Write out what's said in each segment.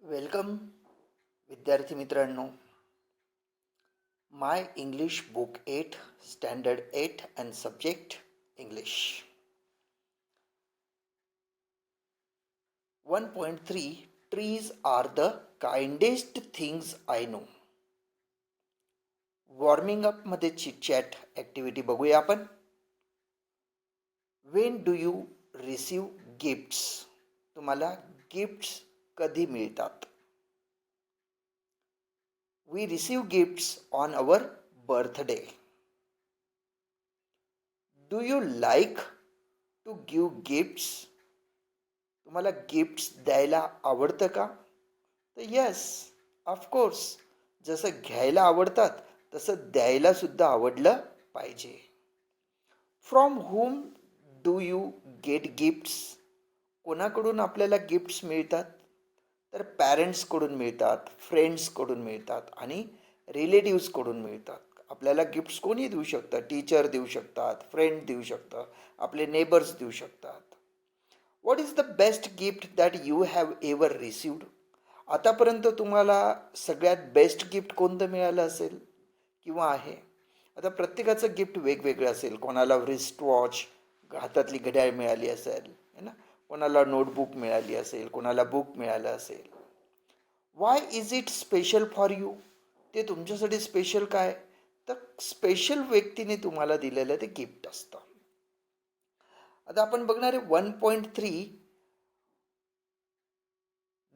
Welcome विद्यार्थी मित्रांनो. My English book 8 standard 8 and subject English 1.3 trees are the kindest things I know. Warming up मध्ये chitchat activity बघूया आपण. When do you receive gifts? तुम्हाला gifts कधी मिळतात? We receive gifts on our birthday. Do you like to give gifts? तुम्हाला gifts द्यायला आवडतं का? तर येस, ऑफकोर्स. जसं घ्यायला आवडतात तसं द्यायला सुद्धा आवडलं पाहिजे. From whom do you get gifts? कोणाकडून आपल्याला गिफ्ट्स मिळतात? तर पॅरेंट्सकडून मिळतात, फ्रेंड्सकडून मिळतात आणि रिलेटिव्सकडून मिळतात. आपल्याला गिफ्ट्स कोणी देऊ शकतं? टीचर देऊ शकतात, फ्रेंड देऊ शकतं, आपले नेबर्स देऊ शकतात. What is the best gift that you have ever received? आतापर्यंत तुम्हाला सगळ्यात बेस्ट गिफ्ट कोणतं मिळालं असेल किंवा आहे? आता प्रत्येकाचं गिफ्ट वेगवेगळं असेल. कोणाला रिस्ट वॉच, हातातली घड्याळ मिळाली असेल, है ना, कोणाला नोटबुक मिळाली असेल, कोणाला बुक मिळालं असेल. Y is it special for you? ते तुमच्यासाठी स्पेशल काय? तर स्पेशल व्यक्तीने तुम्हाला दिलेलं ते गिफ्ट असतं. आता आपण बघणार आहे 1.3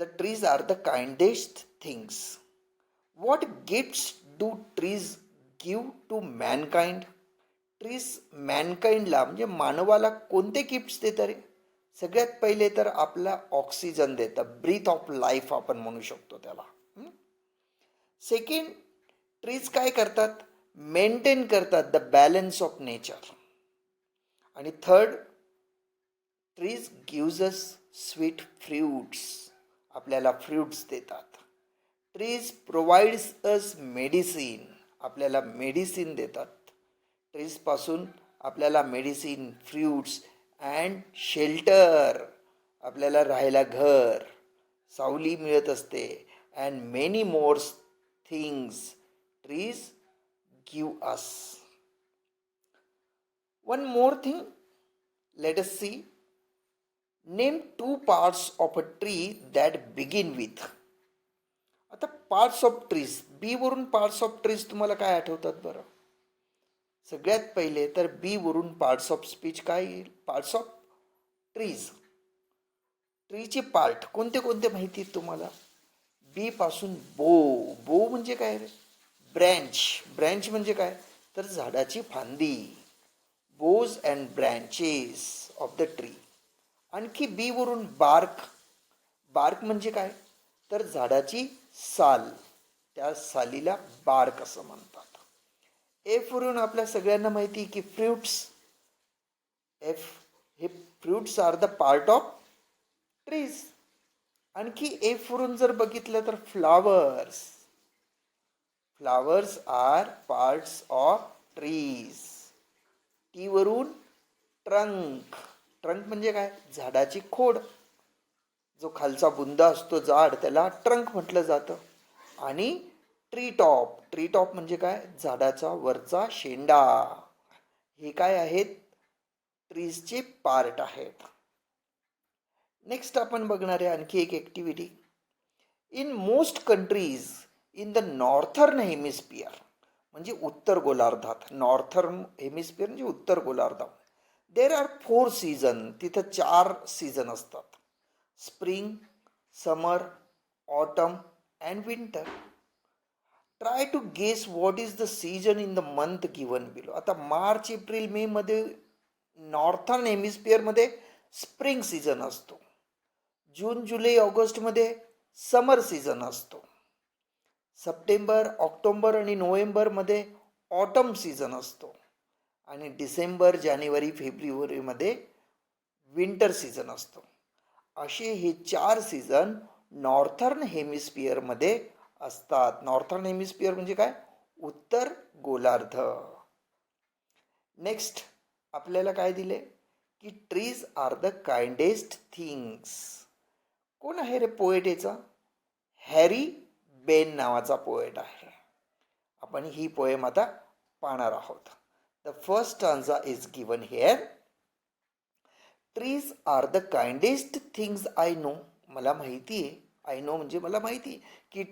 the trees are the kindest things. What gifts do trees give to mankind? Trees मॅनकाइंडला म्हणजे मानवाला कोणते गिफ्ट्स देतात रे? सगळ्यात पहिले तर आपला ऑक्सिजन देतं, ब्रीथ ऑफ लाईफ आपण म्हणू शकतो त्याला. सेकंड, ट्रीज काय करतात? मेंटेन करतात द बॅलन्स ऑफ नेचर. आणि third, trees gives us sweet fruits. आपल्याला फ्रूट्स देतात. ट्रीज प्रोव्हाइड्स अस मेडिसिन. आपल्याला मेडिसिन देतात. ट्रीजपासून आपल्याला मेडिसिन, फ्रूट्स अँड शेल्टर, आपल्याला राहायला घर, सावली मिळत असते, and many more things trees give us. One more thing, let us see. Name 2 parts of a tree that begin with. आता पार्ट्स ऑफ ट्रीज, बी वरून पार्ट्स ऑफ ट्रीज तुम्हाला काय आठवतात बरं? सगळ्यात पहिले तर बी वरून पार्ट्स ऑफ स्पीच काय येईल? Parts of trees. ट्रीचे पार्ट कोणते कोणते माहिती आहेत तुम्हाला? बी पासून बो. बो म्हणजे काय रे? ब्रँच. ब्रँच म्हणजे काय? तर झाडाची फांदी. Boughs and branches of the tree. आणखी बी वरून बार्क. बार्क म्हणजे काय? तर झाडाची साल. त्या सालीला बार्क असं म्हणतात. एफ वरून आपल्या सगळ्यांना माहिती की फ्रूट्स. एफ हे fruits are the part of trees. आणखी एफ वरून जर बघितलं तर flowers. Flowers are parts of trees. T वरून ट्रंक. ट्रंक म्हणजे काय? झाडाची खोड. जो खालचा बुंदा असतो झाड, त्याला ट्रंक म्हटलं जातं. आणि ट्री टॉप. ट्री टॉप म्हणजे काय? झाडाचा वरचा शेंडा. हे काय आहेत? ट्रीजचे पार्ट आहेत. नेक्स्ट आपण बघणार आहे आणखी एक activity. In most countries in the northern hemisphere, म्हणजे उत्तर गोलार्धात. नॉर्थर्न हेमिस्फिअर म्हणजे उत्तर गोलार्धात. There are 4 season. तिथं 4 सीझन असतात. Spring, summer, autumn and winter. Try to guess what is the season in the month given below. आता March, April, मे मध्ये नॉर्थर्न हेमिस्फिअरमध्ये स्प्रिंग सीझन असतो. जून, जुलै, ऑगस्टमध्ये समर सीझन असतो. सप्टेंबर, ऑक्टोबर आणि नोव्हेंबरमध्ये ऑटम सीझन असतो. आणि डिसेंबर, जानेवारी, फेब्रुवारीमध्ये विंटर सीझन असतो. असे हे 4 सीझन नॉर्थर्न हेमिस्फिअरमध्ये असतात. नॉर्थर्न हेमिस्फिअर म्हणजे काय? उत्तर गोलार्ध. नेक्स्ट आपल्याला काय दिले की trees are the kindest things. कोण आहे रे पोएट याचा? हॅरी बेन नावाचा पोएट आहे. आपण ही पोएम आता पाहणार आहोत. The first stanza is given here. Trees are the kindest things I know. मला माहिती आहे, आय नो म्हणजे मला माहिती आहे की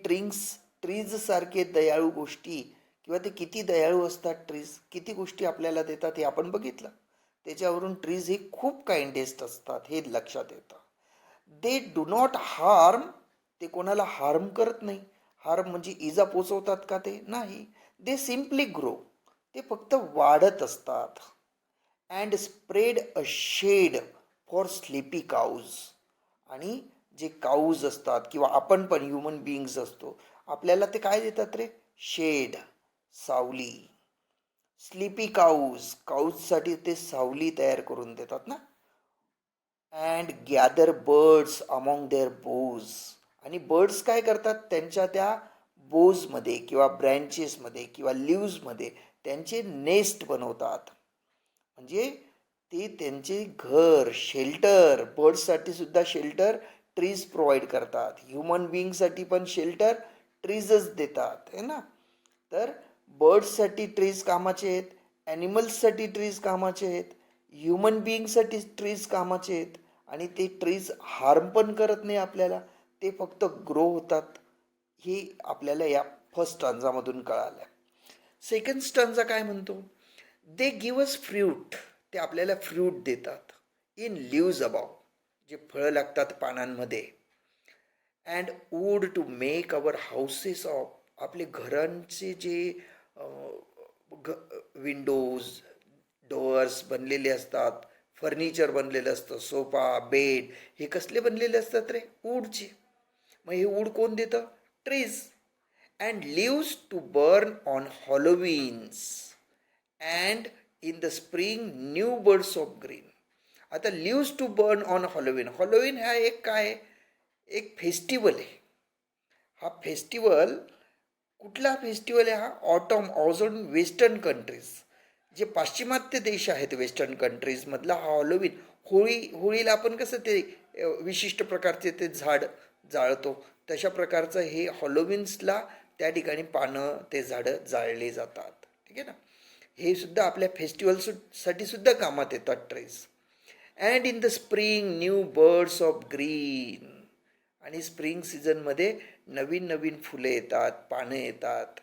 ट्रीज सारखे दयाळू गोष्टी किंवा ते किती दयाळू असतात. ट्रीज किती गोष्टी आपल्याला देतात हे आपण बघितलं. त्याच्यावरून ट्रीज हे खूप काइंडेस्ट असतात हे लक्षात येतं. They do not harm. ते कोणाला हार्म करत नाही. हार्म म्हणजे इजा पोचवतात का? ते नाही. They simply grow. ते फक्त वाढत असतात. And spread a shade for sleepy cows. आणि जे काऊज असतात किंवा आपण पण ह्युमन बिईंग्स असतो, आपल्याला ते काय देतात रे? शेड, सावली. स्लीपी काऊजसाठी ते सावली तयार करून देतात ना. And gather birds among their boughs. आणि बर्ड्स काय करतात? त्यांच्या त्या बोजमध्ये किंवा ब्रँचेसमध्ये किंवा लिव्समध्ये त्यांचे नेस्ट बनवतात. म्हणजे ते त्यांचे घर, शेल्टर, बर्ड्ससाठी सुद्धा शेल्टर ट्रीज प्रोव्हाइड करतात. ह्युमन बिईंगसाठी पण शेल्टर ट्रीजच देतात है ना. तर बर्ड्ससाठी ट्रीज कामाचे आहेत, ॲनिमल्ससाठी ट्रीज कामाचे आहेत, ह्युमन बिईंगसाठी ट्रीज कामाचे आहेत. आणि ते ट्रीज हार्म पण करत नाही आपल्याला, ते फक्त ग्रो होतात. हे आपल्याला या फर्स्ट स्टांजामधून कळालं. सेकंड स्टांजा काय म्हणतो? They give us fruit. ते आपल्याला फ्रूट देतात. इन लिव्ज अबाव, जे फळं लागतात पानांमध्ये. And wood to make our houses of. आपले घरांचे जे विंडोज, डोअर्स बनलेले असतात, फर्निचर बनलेलं असतं, सोफा, बेड, हे कसले बनलेले असतात रे? वूडचे. मग हे वूड कोण देतं? Trees. And leaves to burn on Halloweens. And in the spring new birds of green. आता leaves to burn on Halloween. Halloween हा एक काय? एक फेस्टिवल आहे. हा फेस्टिवल कुठला फेस्टिवल आहे हा? ऑझॉन वेस्टर्न कंट्रीज, जे पाश्चिमात्य देश आहेत वेस्टर्न कंट्रीजमधला हा हॉलोविन. होळीला आपण कसं ते विशिष्ट प्रकारचे ते झाड जाळतो, तशा प्रकारचं हे हॉलोविन्सला त्या ठिकाणी पानं, ते झाडं जाळली जातात. ठीक आहे ना. हे सुद्धा आपल्या फेस्टिवलसाठी सुद्धा कामात येतात trees. And in the spring new birds of green. आणि स्प्रिंग सीझनमध्ये नवीन नवीन फुले येतात, पानं येतात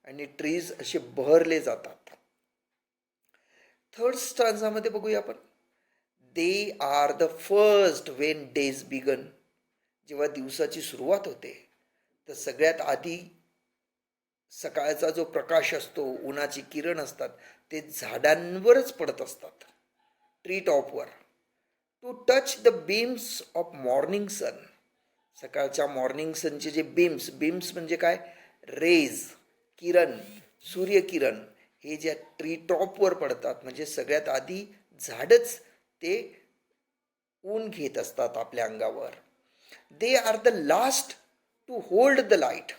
आणि ट्रीज असे बहरले जातात. थर्ड स्टांजामध्ये बघूया आपण. They are the first when days began. जेव्हा दिवसाची सुरुवात होते तर सगळ्यात आधी सकाळचा जो प्रकाश असतो, उन्हाची किरण असतात, ते झाडांवरच पडत असतात, ट्री टॉपवर. To touch the beams of morning sun. सकाळच्या मॉर्निंग सनचे जे बीम्स म्हणजे काय? रेज, किरण, सूर्यकिरण हे ज्या ट्री टॉपवर पडतात, म्हणजे सगळ्यात आधी झाडच ते ऊन घेत असतात आपल्या अंगावर. They are the last to hold the light.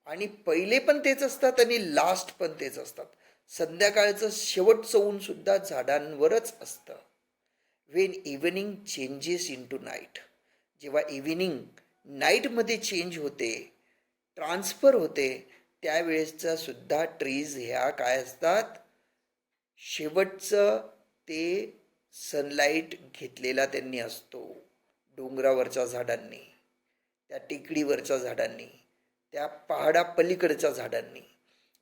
आणि पहिले पण तेच असतात आणि लास्ट पण तेच असतात. संध्याकाळचं शेवटचं ऊन सुद्धा झाडांवरच असतं. When evening changes into night. जेव्हा इव्हनिंग नाईटमध्ये चेंज होते, ट्रान्सफर होते, त्यावेळेसचा सुद्धा ट्रीज ह्या काय असतात? शेवटचं ते सनलाईट घेतलेला त्यांनी असतो. डोंगरावरच्या झाडांनी, त्या टेकडीवरच्या झाडांनी, त्या पहाडा पलीकडच्या झाडांनी.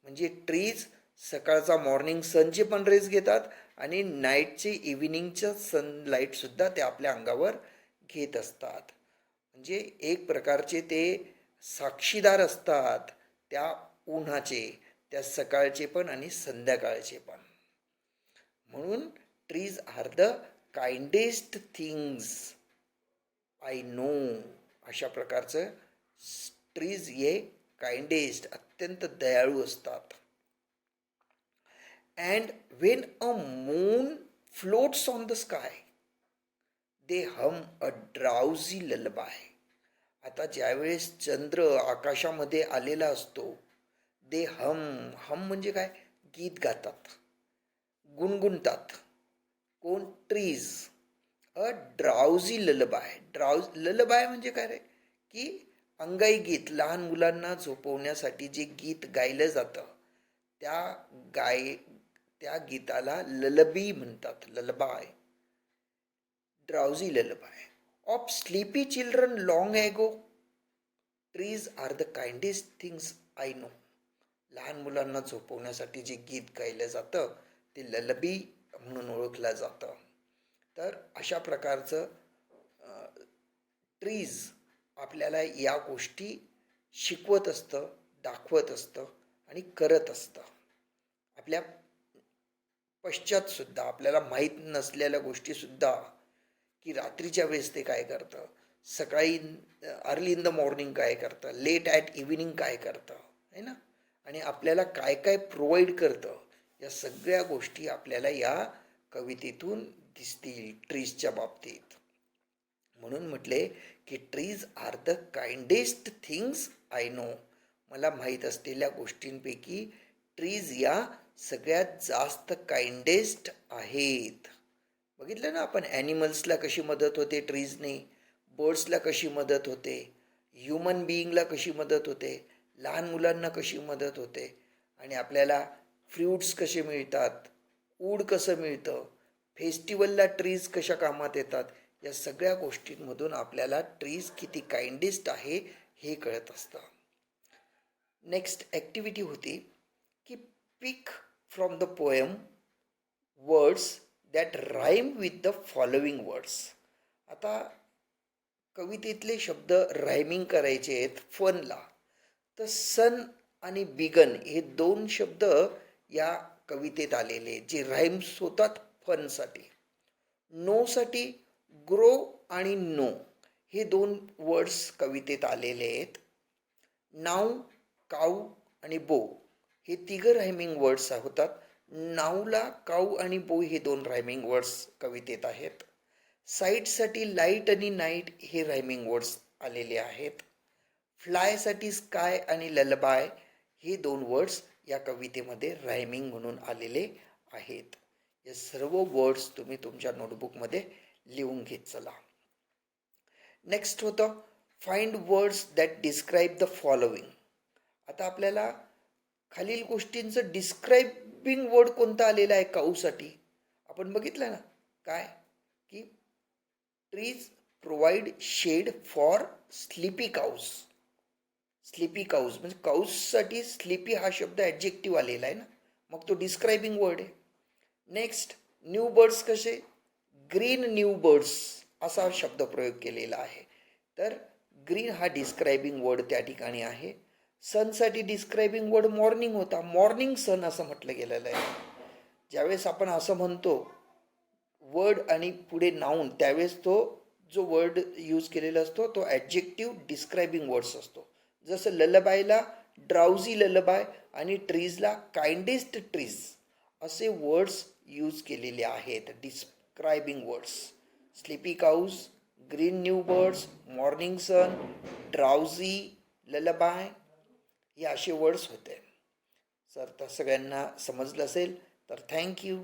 म्हणजे ट्रीज सकाळचा मॉर्निंग सनचे पण रेस घेतात आणि नाईटचे इव्हिनिंगचं सनलाईटसुद्धा ते आपल्या अंगावर घेत असतात. म्हणजे एक प्रकारचे ते साक्षीदार असतात त्या उन्हाचे, त्या सकाळचे पण आणि संध्याकाळचे पण. म्हणून trees are the kindest things I know. अशा प्रकारचं ट्रीज हे काइंडेस्ट, अत्यंत दयाळू असतात. And when a moon floats on the sky they hum a drowsy lullaby. आता ज्यावेळेस चंद्र आकाशामध्ये आलेला असतो, दे हम म्हणजे काय? गीत गातात, गुणगुणतात. कोण? ट्रीज. अ ड्राउझी ललबाय. ललबाय म्हणजे काय रे? की अंगाई गीत, लहान मुलांना झोपवण्यासाठी जे गीत गायलं जातं त्या त्या गीताला ललबी म्हणतात, lullaby, drowsy lullaby. Of sleepy children long ago, trees are the kindest things I know. लहान मुलांना झोपवण्यासाठी जे गीत गायलं जातं ते ललबी म्हणून ओळखलं जातं. तर अशा प्रकारचं ट्रीज आपल्याला या गोष्टी शिकवत असतं, दाखवत असतं आणि करत असतं. आपल्या पश्चातसुद्धा आपल्याला माहीत नसलेल्या गोष्टीसुद्धा, की रात्रीच्या वेळेस ते काय करतं, सकाळी अर्ली इन द मॉर्निंग काय करतं, लेट ॲट इव्हिनिंग काय करतं, है ना, आणि आपल्याला काय काय प्रोव्हाइड करतं, या सगळ्या गोष्टी आपल्याला या कवितेतून दिसतील ट्रीजच्या बाबतीत. म्हणून म्हटले की trees are the kindest things I know. मला माहीत असलेल्या गोष्टींपैकी ट्रीज या सगळ्यात जास्त काइंडेस्ट आहेत. बघितलं ना आपण, ॲनिमल्सला कशी मदत होते ट्रीजने, बर्ड्सला कशी मदत होते, ह्युमन बिईंगला कशी मदत होते, लहान मुलांना कशी मदत होते, आणि आपल्याला फ्रूट्स कसे मिळतात, ऊड कसं मिळतं, फेस्टिवलला ट्रीज कशा कामात येतात, या सगळ्या गोष्टींमधून आपल्याला ट्रीज किती काइंडेस्ट आहे हे कळत असतं. नेक्स्ट ॲक्टिव्हिटी होती की pick from the poem words that rhyme with the following words. आता कवितेतले शब्द रायमिंग करायचे आहेत फनला, तर सन आणि बिगन हे दोन शब्द या कवितेत आलेले जे राईम्स होतात फनसाठी. नोसाठी ग्रो आणि नो हे दोन वर्ड्स कवितेत आलेले आहेत. नाव, काऊ आणि बो हे तिघं रायमिंग वर्ड्स होतात. नाऊला काऊ आणि बो हे दोन रायमिंग वर्ड्स कवितेत आहेत. साईटसाठी लाईट आणि नाईट हे रायमिंग वर्ड्स आलेले आहेत. फ्लायसाठी स्काय आणि ललबाय हे दोन वर्ड्स या कवितेमध्ये रायमिंग म्हणून आलेले आहेत. हे सर्व वर्ड्स तुम्ही तुमच्या नोटबुकमध्ये लिहून घेत चला. नेक्स्ट होतं find words that describe the following. आता आपल्याला खालील गोष्टींचं डिस्क्रायबिंग वर्ड कोणता आलेला आहे काऊसाठी, आपण बघितलं ना, काय की trees provide shade for sleepy cows. Sleepy cows म्हणजे काऊजसाठी स्लीपी हा शब्द ॲडजेक्टिव्ह आलेला आहे ना, मग तो डिस्क्रायबिंग वर्ड आहे. नेक्स्ट न्यू बर्ड्स कसे, ग्रीन न्यू बर्ड्स असा शब्द प्रयोग केलेला आहे. तर ग्रीन हा डिस्क्रायबिंग वर्ड त्या ठिकाणी आहे. सनसाठी डिस्क्रायबिंग वर्ड मॉर्निंग होता, मॉर्निंग सन असं म्हटलं गेलेलं आहे. ज्यावेळेस आपण असं म्हणतो वर्ड आणि पुढे नाऊन, त्यावेळेस तो जो वर्ड यूज केलेला असतो तो ॲडजेक्टिव्ह डिस्क्रायबिंग वर्ड्स असतो. जसं ललबायला ड्राउझी ललबाय आणि ट्रीजला काइंडेस्ट ट्रीज असे वर्ड्स यूज केलेले आहेत, describing words. Sleepy cows, green new birds, morning sun, drowsy lullaby हे असे वर्ड्स होते. जर तर सगळ्यांना समजलं असेल तर थँक्यू.